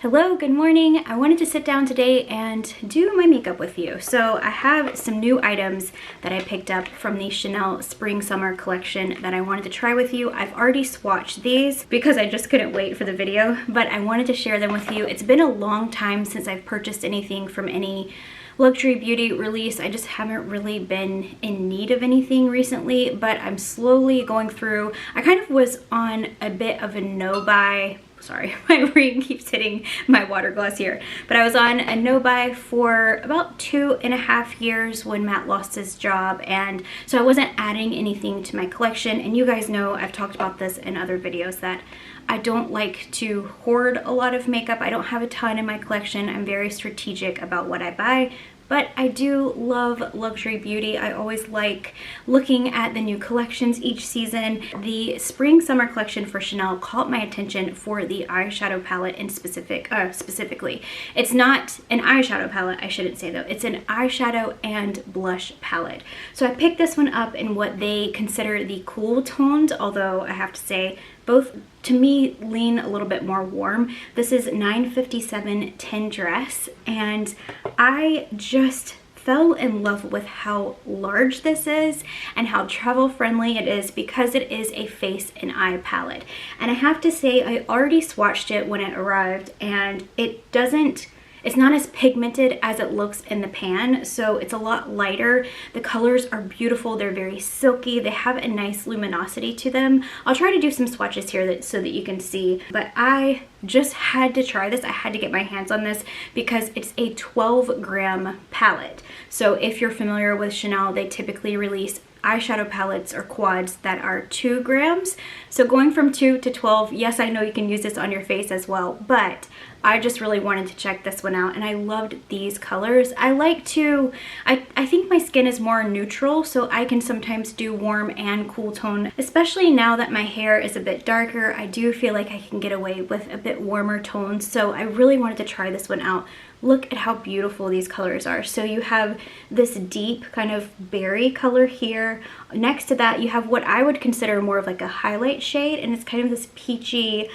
Hello, good morning. I wanted to sit down today and do my makeup with you. So I have some new items that I picked up from the Chanel Spring Summer collection that I wanted to try with you. I've already swatched these because I just couldn't wait for the video, but I wanted to share them with you. It's been a long time since I've purchased anything from any luxury beauty release. I just haven't really been in need of anything recently, but I'm slowly going through. I kind of was on a bit of a no-buy. Sorry, my ring keeps hitting my water glass here. But I was on a no-buy for about 2.5 years when Matt lost his job, and so I wasn't adding anything to my collection. And you guys know I've talked about this in other videos that I don't like to hoard a lot of makeup. I don't have a ton in my collection. I'm very strategic about what I buy. But I do love luxury beauty. I always like looking at the new collections each season. The spring summer collection for Chanel caught my attention for the eyeshadow palette in specifically. It's not an eyeshadow palette, I shouldn't say though. It's an eyeshadow and blush palette. So I picked this one up in what they consider the cool tones, although I have to say both to me lean a little bit more warm. This is 957 10 Dress, and I just fell in love with how large this is and how travel friendly it is because it is a face and eye palette. And I have to say, I already swatched it when it arrived, and it's not as pigmented as it looks in the pan, so it's a lot lighter. The colors are beautiful. They're very silky. They have a nice luminosity to them. I'll try to do some swatches here so that you can see, but I just had to try this. I had to get my hands on this because it's a 12-gram palette. So if you're familiar with Chanel, they typically release eyeshadow palettes or quads that are 2 grams. So going from 2 to 12, yes, I know you can use this on your face as well, but I just really wanted to check this one out, and I loved these colors. I think my skin is more neutral, so I can sometimes do warm and cool tone, especially now that my hair is a bit darker. I do feel like I can get away with a bit warmer tones, so I really wanted to try this one out. Look at how beautiful these colors are. So you have this deep kind of berry color here. Next to that, you have what I would consider more of like a highlight shade, and it's kind of this peachy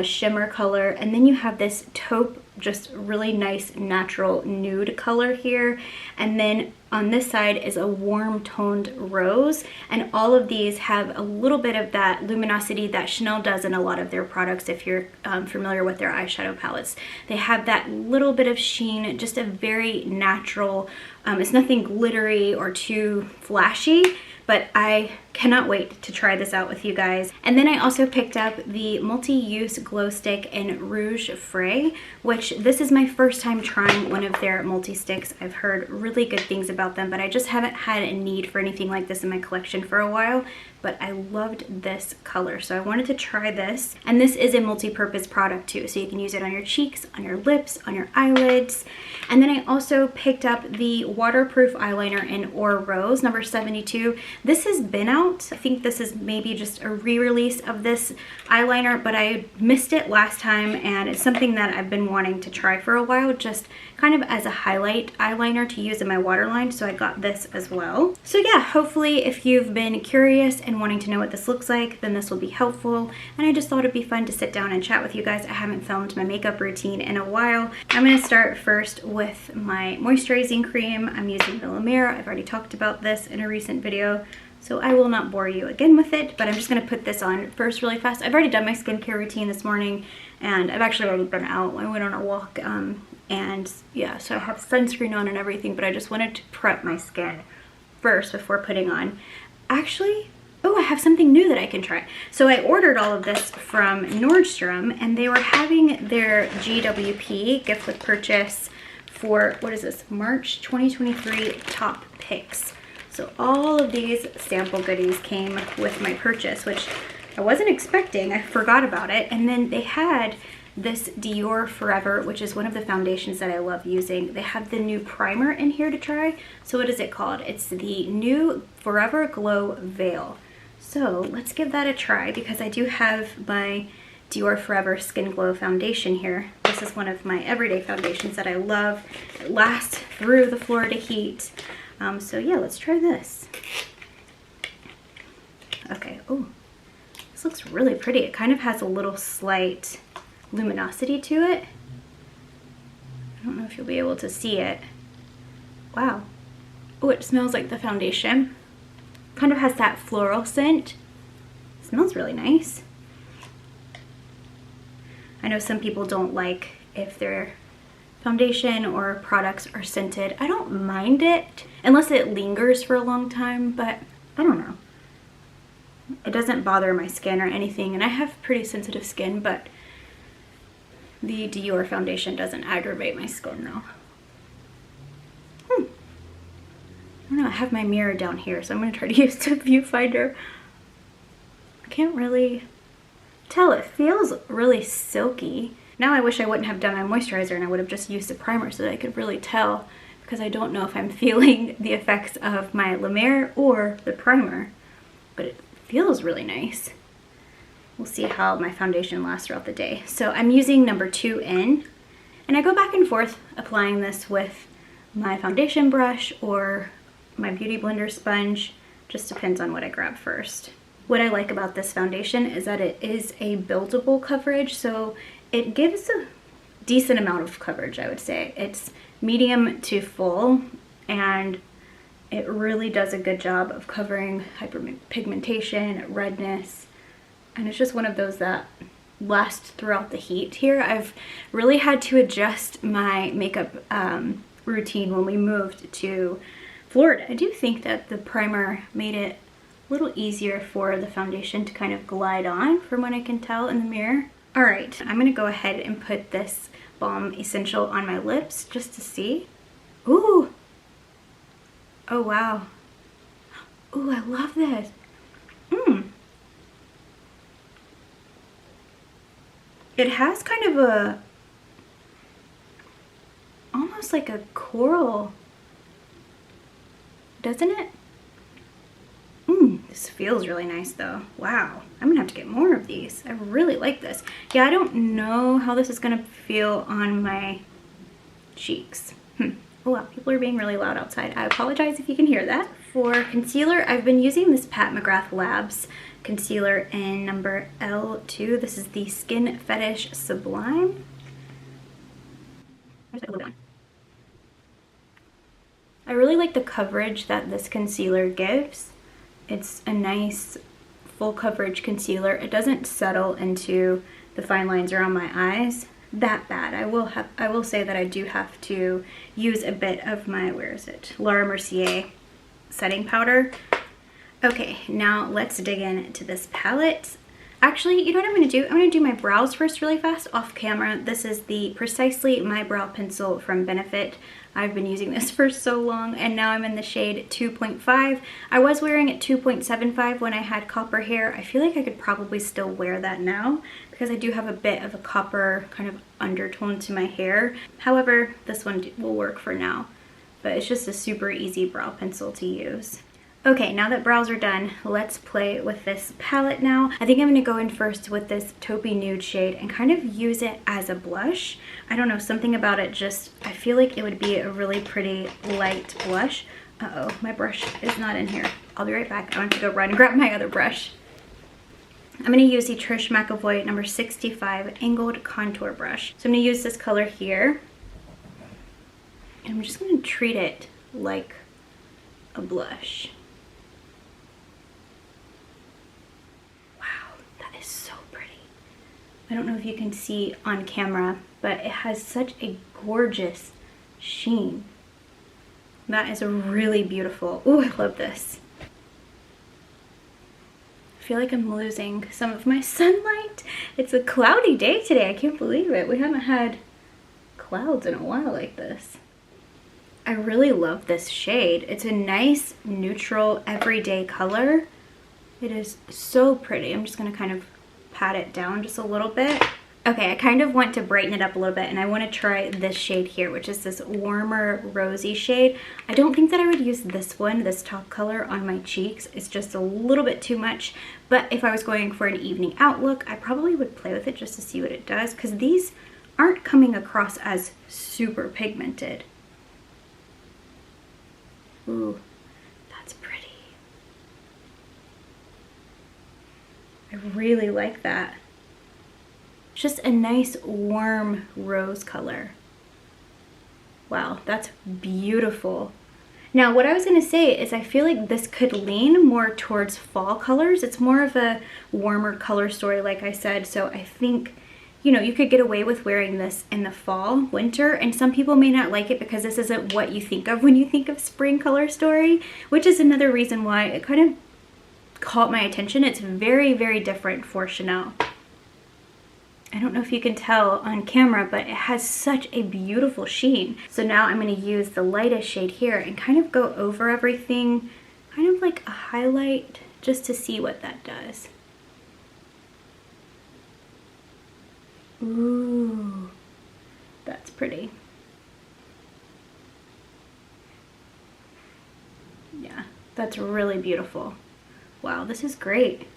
shimmer color. And then you have this taupe, just really nice natural nude color here. And then on this side is a warm toned rose, and all of these have a little bit of that luminosity that Chanel does in a lot of their products. If you're familiar with their eyeshadow palettes, they have that little bit of sheen, just a very natural, it's nothing glittery or too flashy, but I cannot wait to try this out with you guys. And then I also picked up the multi-use glow stick in Rouge Frais, which this is my first time trying one of their multi-sticks. I've heard really good things about them, but I just haven't had a need for anything like this in my collection for a while. But I loved this color, so I wanted to try this. And this is a multi-purpose product too, so you can use it on your cheeks, on your lips, on your eyelids. And then I also picked up the waterproof eyeliner in Or Rose, number 72. This has been out. I think this is maybe just a re-release of this eyeliner, but I missed it last time, and it's something that I've been wanting to try for a while, just kind of as a highlight eyeliner to use in my waterline, so I got this as well. So yeah, hopefully if you've been curious and wanting to know what this looks like, then this will be helpful. And I just thought it'd be fun to sit down and chat with you guys. I haven't filmed my makeup routine in a while. I'm going to start first with my moisturizing cream. I'm using the La Mer. I've already talked about this in a recent video, so I will not bore you again with it, but I'm just going to put this on first really fast. I've already done my skincare routine this morning, and I've actually already been out. I went on a walk, and yeah, so I have sunscreen on and everything, but I just wanted to prep my skin first before putting on. Actually, oh, I have something new that I can try. So I ordered all of this from Nordstrom, and they were having their GWP, gift with purchase, for, what is this, March 2023 top picks. So all of these sample goodies came with my purchase, which I wasn't expecting. I forgot about it. And then they had this Dior Forever, which is one of the foundations that I love using. They have the new primer in here to try. So what is it called? It's the new Forever Glow Veil. So let's give that a try, because I do have my Dior Forever Skin Glow foundation here. This is one of my everyday foundations that I love. It lasts through the Florida heat. So yeah, let's try this. Okay, oh, this looks really pretty. It kind of has a little slight luminosity to it. I don't know if you'll be able to see it. Wow. Oh, it smells like the foundation. Kind of has that floral scent. It smells really nice. I know some people don't like if their foundation or products are scented. I don't mind it unless it lingers for a long time, but I don't know. It doesn't bother my skin or anything, and I have pretty sensitive skin, but the Dior foundation doesn't aggravate my skin though. I don't know, I have my mirror down here, so I'm gonna try to use the viewfinder. I can't really tell. It feels really silky. Now I wish I wouldn't have done my moisturizer and I would have just used the primer so that I could really tell, because I don't know if I'm feeling the effects of my La Mer or the primer, but it feels really nice. We'll see how my foundation lasts throughout the day. So I'm using number 2 in, and I go back and forth applying this with my foundation brush or my Beauty Blender sponge. Just depends on what I grab first. What I like about this foundation is that it is a buildable coverage, so it gives a decent amount of coverage, I would say. It's medium to full, and it really does a good job of covering hyperpigmentation, redness, and it's just one of those that lasts throughout the heat here. I've really had to adjust my makeup routine when we moved to Florida. I do think that the primer made it a little easier for the foundation to kind of glide on from what I can tell in the mirror. All right, I'm gonna go ahead and put this Balm Essential on my lips just to see. Ooh. Oh, wow. Ooh, I love this. It has kind of a, almost like a coral, doesn't it? This feels really nice though. Wow, I'm gonna have to get more of these. I really like this. Yeah, I don't know how this is gonna feel on my cheeks. Oh wow, people are being really loud outside. I apologize if you can hear that. For concealer, I've been using this Pat McGrath Labs concealer in number L2. This is the Skin Fetish Sublime. I really like the coverage that this concealer gives. It's a nice full coverage concealer. It doesn't settle into the fine lines around my eyes that bad. I will say that I do have to use a bit of my, where is it? Laura Mercier setting powder. Okay, now let's dig into this palette. Actually, you know what I'm gonna do? I'm gonna do my brows first really fast off camera. This is the Precisely My Brow Pencil from Benefit. I've been using this for so long, and now I'm in the shade 2.5. I was wearing it 2.75 when I had copper hair. I feel like I could probably still wear that now because I do have a bit of a copper kind of undertone to my hair. However, this one will work for now, but it's just a super easy brow pencil to use. Okay, now that brows are done, let's play with this palette now. I think I'm gonna go in first with this taupey nude shade and kind of use it as a blush. I don't know, something about it just, I feel like it would be a really pretty light blush. Uh-oh, my brush is not in here. I'll be right back. I want to go run and grab my other brush. I'm gonna use the Trish McEvoy number 65 angled contour brush. So I'm gonna use this color here. And I'm just gonna treat it like a blush. I don't know if you can see on camera, but it has such a gorgeous sheen. That is a really beautiful, ooh, I love this. I feel like I'm losing some of my sunlight. It's a cloudy day today, I can't believe it. We haven't had clouds in a while like this. I really love this shade. It's a nice, neutral, everyday color. It is so pretty. I'm just gonna kind of pat it down just a little bit. Okay, I kind of want to brighten it up a little bit, and I want to try this shade here, which is this warmer rosy shade. I don't think that I would use this one, this top color, on my cheeks. It's just a little bit too much, but if I was going for an evening out look, I probably would play with it just to see what it does, because these aren't coming across as super pigmented. Ooh, that's pretty. I really like that. Just a nice warm rose color. Wow, that's beautiful. Now, what I was gonna say is I feel like this could lean more towards fall colors. It's more of a warmer color story, like I said, so I think, you know, you could get away with wearing this in the fall, winter, and some people may not like it because this isn't what you think of when you think of spring color story, which is another reason why it kind of caught my attention. It's very, very different for Chanel. I don't know if you can tell on camera, but it has such a beautiful sheen. So now I'm going to use the lightest shade here and kind of go over everything, kind of like a highlight, just to see what that does. Ooh, that's pretty. Yeah, that's really beautiful. Wow, this is great.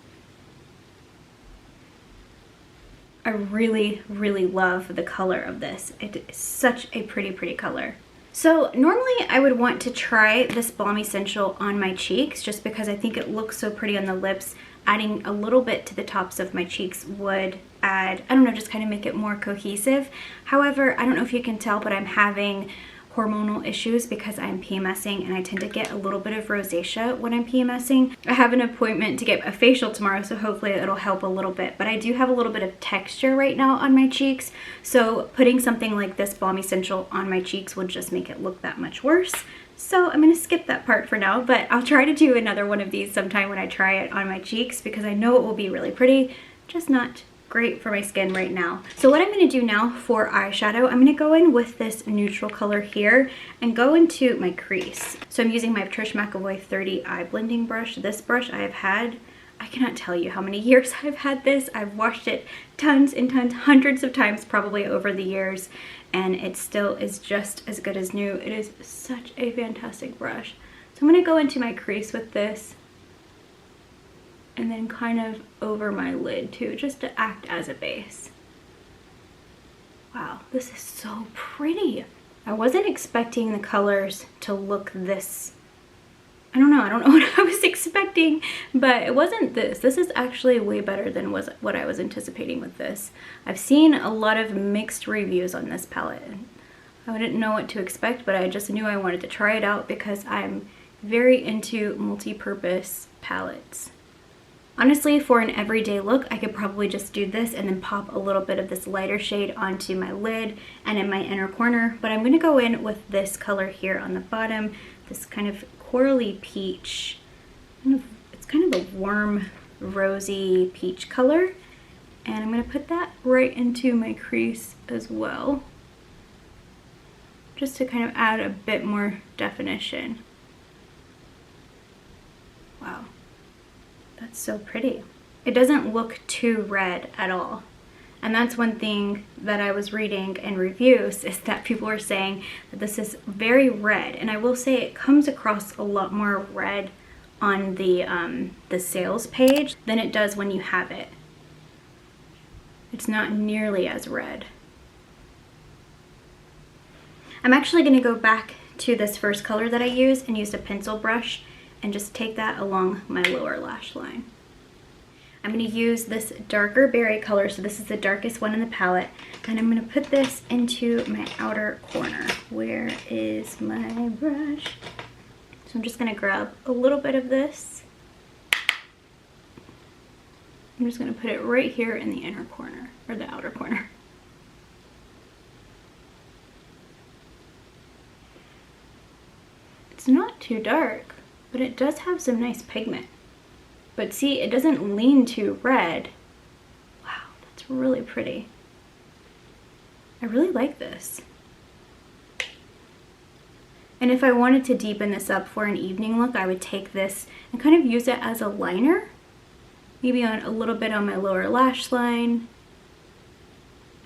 I really, really love the color of this. It is such a pretty, pretty color. So normally I would want to try this Balm Essential on my cheeks just because I think it looks so pretty on the lips. Adding a little bit to the tops of my cheeks would add, I don't know, just kind of make it more cohesive. However, I don't know if you can tell, but I'm having hormonal issues because I'm PMSing and I tend to get a little bit of rosacea when I'm PMSing. I have an appointment to get a facial tomorrow, so hopefully it'll help a little bit, but I do have a little bit of texture right now on my cheeks, so putting something like this Balm Essential on my cheeks would just make it look that much worse. So I'm gonna skip that part for now, but I'll try to do another one of these sometime when I try it on my cheeks because I know it will be really pretty, just not great for my skin right now. So what I'm going to do now for eyeshadow, I'm going to go in with this neutral color here and go into my crease. So I'm using my Trish McEvoy 30 eye blending brush. This brush I have had, I cannot tell you how many years I've had this. I've washed it tons and tons, hundreds of times probably over the years, and it still is just as good as new. It is such a fantastic brush. So I'm going to go into my crease with this and then kind of over my lid too, just to act as a base. Wow, this is so pretty. I wasn't expecting the colors to look this, I don't know what I was expecting, but it wasn't this. This is actually way better than what I was anticipating with this. I've seen a lot of mixed reviews on this palette. I didn't know what to expect, but I just knew I wanted to try it out because I'm very into multi-purpose palettes. Honestly, for an everyday look, I could probably just do this and then pop a little bit of this lighter shade onto my lid and in my inner corner, but I'm going to go in with this color here on the bottom, this kind of corally peach. It's kind of a warm, rosy peach color, and I'm going to put that right into my crease as well, just to kind of add a bit more definition. Wow. That's so pretty. It doesn't look too red at all. And that's one thing that I was reading in reviews, is that people are saying that this is very red. And I will say it comes across a lot more red on the sales page than it does when you have it. It's not nearly as red. I'm actually going to go back to this first color that I used and use a pencil brush and just take that along my lower lash line. I'm going to use this darker berry color, so this is the darkest one in the palette, and I'm going to put this into my outer corner. Where is my brush? So I'm just going to grab a little bit of this. I'm just going to put it right here in the inner corner, or the outer corner. It's not too dark, but it does have some nice pigment. But see, it doesn't lean too red. Wow, that's really pretty. I really like this. And if I wanted to deepen this up for an evening look, I would take this and kind of use it as a liner. Maybe on a little bit on my lower lash line.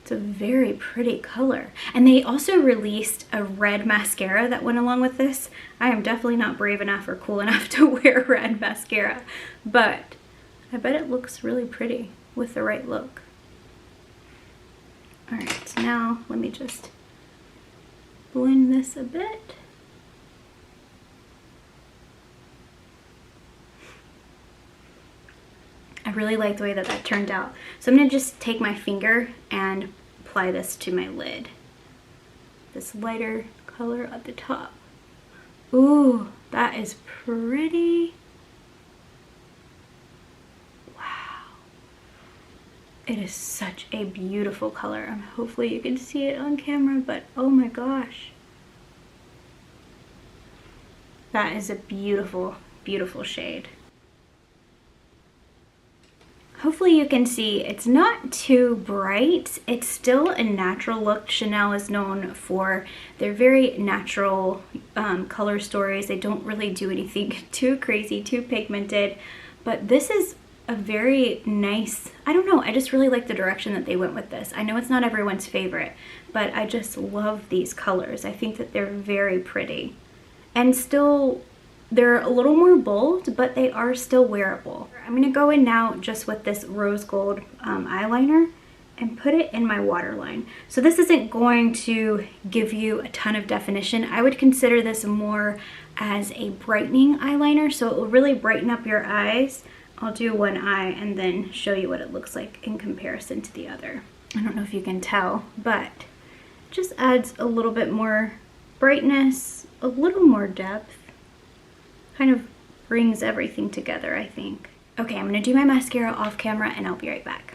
It's a very pretty color. And they also released a red mascara that went along with this. I am definitely not brave enough or cool enough to wear red mascara, but I bet it looks really pretty with the right look. All right, so now let me just blend this a bit. I really like the way that that turned out. So I'm gonna just take my finger and apply this to my lid. This lighter color at the top. Ooh, that is pretty. Wow. It is such a beautiful color. Hopefully you can see it on camera, but oh my gosh. That is a beautiful, beautiful shade. Hopefully you can see it's not too bright. It's still a natural look. Chanel is known for their very natural color stories. They don't really do anything too crazy, too pigmented, but this is a very nice, I don't know, I just really like the direction that they went with this. I know it's not everyone's favorite, but I just love these colors. I think that they're very pretty. And still, they're a little more bold, but they are still wearable. I'm gonna go in now just with this rose gold eyeliner and put it in my waterline. So this isn't going to give you a ton of definition. I would consider this more as a brightening eyeliner, so it will really brighten up your eyes. I'll do one eye and then show you what it looks like in comparison to the other. I don't know if you can tell, but it just adds a little bit more brightness, a little more depth. Kind of brings everything together, I think. Okay, I'm gonna do my mascara off camera and I'll be right back.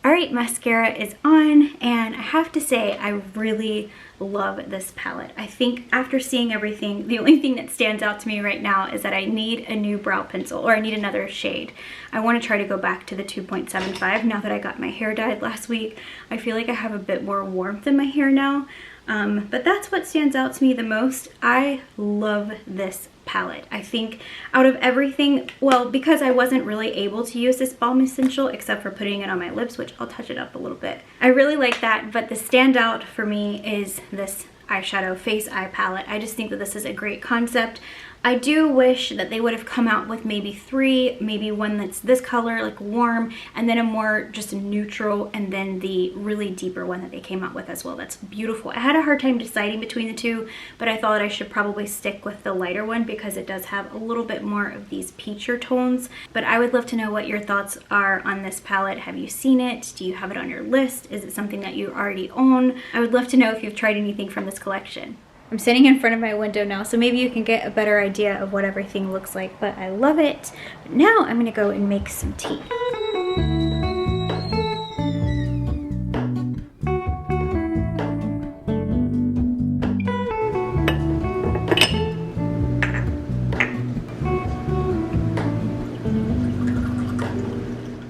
All right, mascara is on, and I have to say I really love this palette. I think after seeing everything, the only thing that stands out to me right now is that I need a new brow pencil, or I need another shade. I want to try to go back to the 2.75 now that I got my hair dyed last week. I feel like I have a bit more warmth in my hair now. But that's what stands out to me the most. I love this palette. I think out of everything, well, because I wasn't really able to use this Balm Essential except for putting it on my lips, which I'll touch it up a little bit. I really like that, but the standout for me is this eyeshadow face eye palette. I just think that this is a great concept. I do wish that they would have come out with maybe three, maybe one that's this color, like warm, and then a more just neutral, and then the really deeper one that they came out with as well. That's beautiful. I had a hard time deciding between the two, but I thought I should probably stick with the lighter one because it does have a little bit more of these peacher tones. But I would love to know what your thoughts are on this palette. Have you seen it? Do you have it on your list? Is it something that you already own? I would love to know if you've tried anything from this collection. I'm sitting in front of my window now, so maybe you can get a better idea of what everything looks like, but I love it. But now I'm gonna go and make some tea.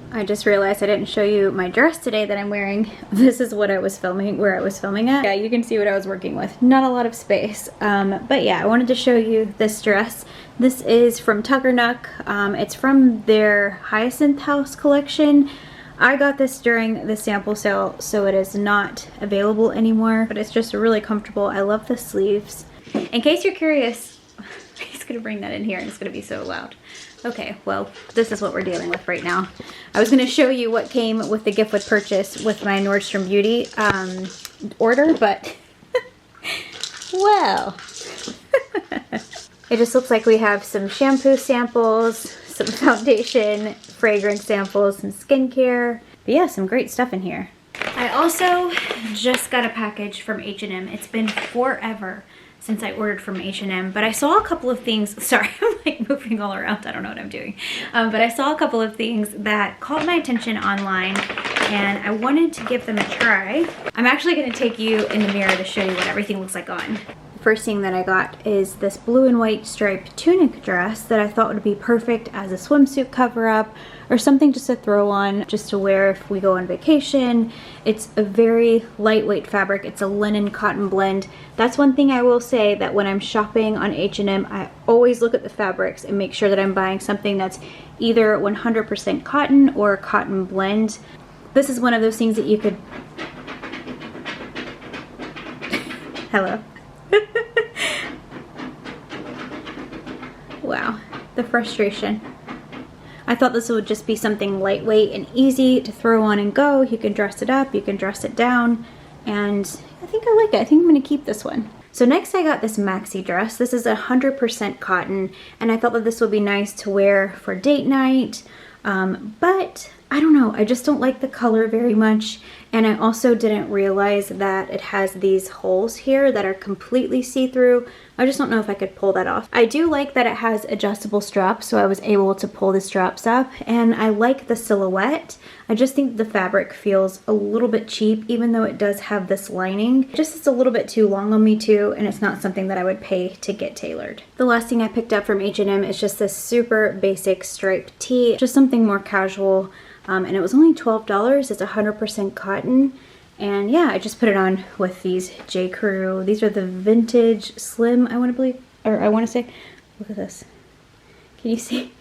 I just realized I didn't show you my dress today that I'm wearing. This is what I was filming, where I was filming at. Yeah, you can see what I was working with. Not a lot of space. But yeah, I wanted to show you this dress. This is from Tucker Nuck. It's from their Hyacinth House collection. I got this during the sample sale, so it is not available anymore, but it's just really comfortable. I love the sleeves. In case you're curious, he's gonna bring that in here and it's gonna be so loud. Okay, well, this is what we're dealing with right now. I was going to show you what came with the gift with purchase with my Nordstrom Beauty order, but well, it just looks like we have some shampoo samples, some foundation, fragrance samples, some skincare. But yeah, some great stuff in here. I also just got a package from H&M. It's been forever since I ordered from H&M, but I saw a couple of things. Sorry, I'm like moving all around. I don't know what I'm doing. But I saw a couple of things that caught my attention online, and I wanted to give them a try. I'm actually going to take you in the mirror to show you what everything looks like on. The first thing that I got is this blue and white striped tunic dress that I thought would be perfect as a swimsuit cover-up or something just to throw on, just to wear if we go on vacation. It's a very lightweight fabric. It's a linen cotton blend. That's one thing I will say, that when I'm shopping on H&M, I always look at the fabrics and make sure that I'm buying something that's either 100% cotton or a cotton blend. This is one of those things that you could... Hello. Wow, the frustration. I thought this would just be something lightweight and easy to throw on and go. You can dress it up, you can dress it down, and I think I like it. I think I'm gonna keep this one. So next I got this maxi dress. This is 100% cotton, and I thought that this would be nice to wear for date night, but I don't know, I just don't like the color very much. And I also didn't realize that it has these holes here that are completely see-through. I just don't know if I could pull that off. I do like that it has adjustable straps, so I was able to pull the straps up, and I like the silhouette. I just think the fabric feels a little bit cheap, even though it does have this lining. It just is a little bit too long on me too, and it's not something that I would pay to get tailored. The last thing I picked up from H&M is just this super basic striped tee, just something more casual. And it was only $12. It's 100% cotton. And yeah, I just put it on with these J. Crew. These are the vintage slim, I want to say. Look at this. Can you see?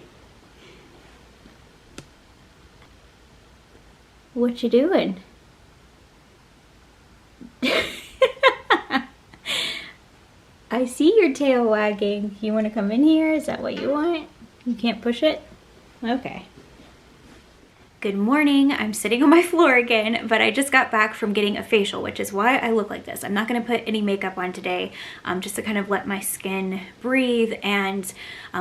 What you doing? I see your tail wagging. You want to come in here? Is that what you want? You can't push it? Okay. Good morning. I'm sitting on my floor again, but I just got back from getting a facial, which is why I look like this. I'm not going to put any makeup on today, just to kind of let my skin breathe and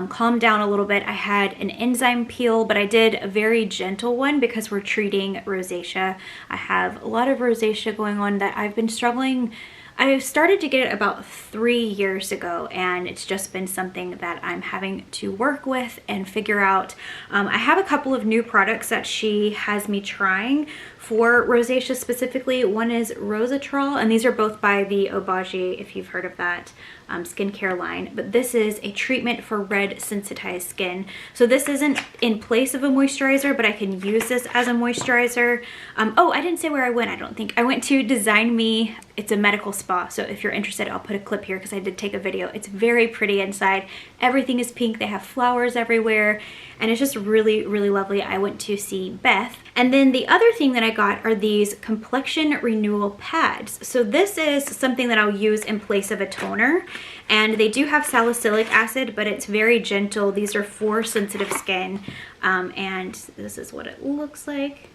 calm down a little bit. I had an enzyme peel, but I did a very gentle one because we're treating rosacea. I have a lot of rosacea going on that I've been struggling. I started to get it about 3 years ago, and it's just been something that I'm having to work with and figure out. I have a couple of new products that she has me trying for rosacea specifically. One is Rosatrol, and these are both by the Obagi, if you've heard of that skincare line. But this is a treatment for red sensitized skin. So this isn't in place of a moisturizer, but I can use this as a moisturizer. Oh, I didn't say where I went, I don't think. I went to Design Me. It's a medical spa, so if you're interested, I'll put a clip here because I did take a video. It's very pretty inside. Everything is pink. They have flowers everywhere, and it's just really, really lovely. I went to see Beth. And then the other thing that I got are these complexion renewal pads. So this is something that I'll use in place of a toner, and they do have salicylic acid, but it's very gentle. These are for sensitive skin, and this is what it looks like.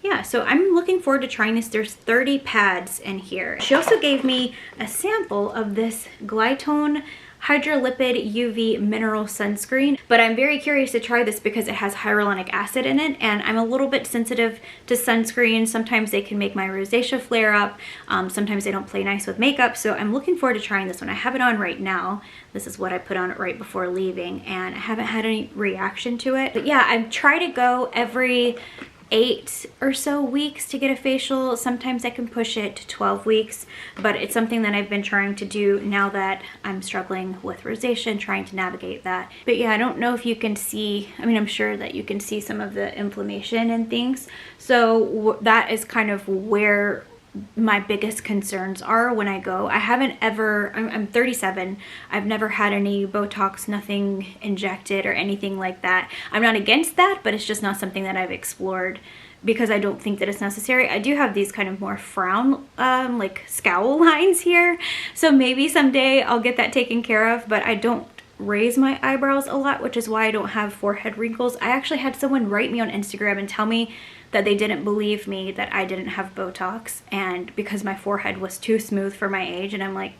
Yeah, so I'm looking forward to trying this. There's 30 pads in here. She also gave me a sample of this Glytone Hydrolipid UV Mineral Sunscreen, but I'm very curious to try this because it has hyaluronic acid in it, and I'm a little bit sensitive to sunscreen. Sometimes they can make my rosacea flare up. Sometimes they don't play nice with makeup, so I'm looking forward to trying this one. I have it on right now. This is what I put on right before leaving, and I haven't had any reaction to it. But yeah, I try to go every 8 or so weeks to get a facial. Sometimes I can push it to 12 weeks, but it's something that I've been trying to do now that I'm struggling with rosacea and trying to navigate that. But yeah, I don't know if you can see, I mean, I'm sure that you can see some of the inflammation and things. So that is kind of where my biggest concerns are when I go. I haven't ever, I'm 37, I've never had any Botox, nothing injected or anything like that. I'm not against that, but it's just not something that I've explored because I don't think that it's necessary. I do have these kind of more frown, like scowl lines here, so maybe someday I'll get that taken care of, but I don't raise my eyebrows a lot, which is why I don't have forehead wrinkles. I actually had someone write me on Instagram and tell me that they didn't believe me that I didn't have Botox, and because my forehead was too smooth for my age, and I'm like,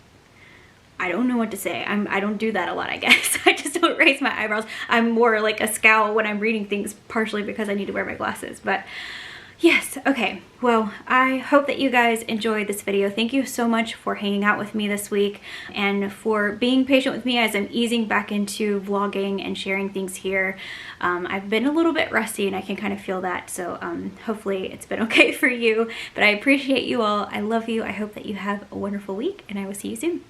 I don't know what to say. I don't do that a lot, I guess. I just don't raise my eyebrows. I'm more like a scowl when I'm reading things, partially because I need to wear my glasses, but yes, okay. Well, I hope that you guys enjoyed this video. Thank you so much for hanging out with me this week and for being patient with me as I'm easing back into vlogging and sharing things here. I've been a little bit rusty and I can kind of feel that, so hopefully it's been okay for you. But I appreciate you all. I love you. I hope that you have a wonderful week, and I will see you soon.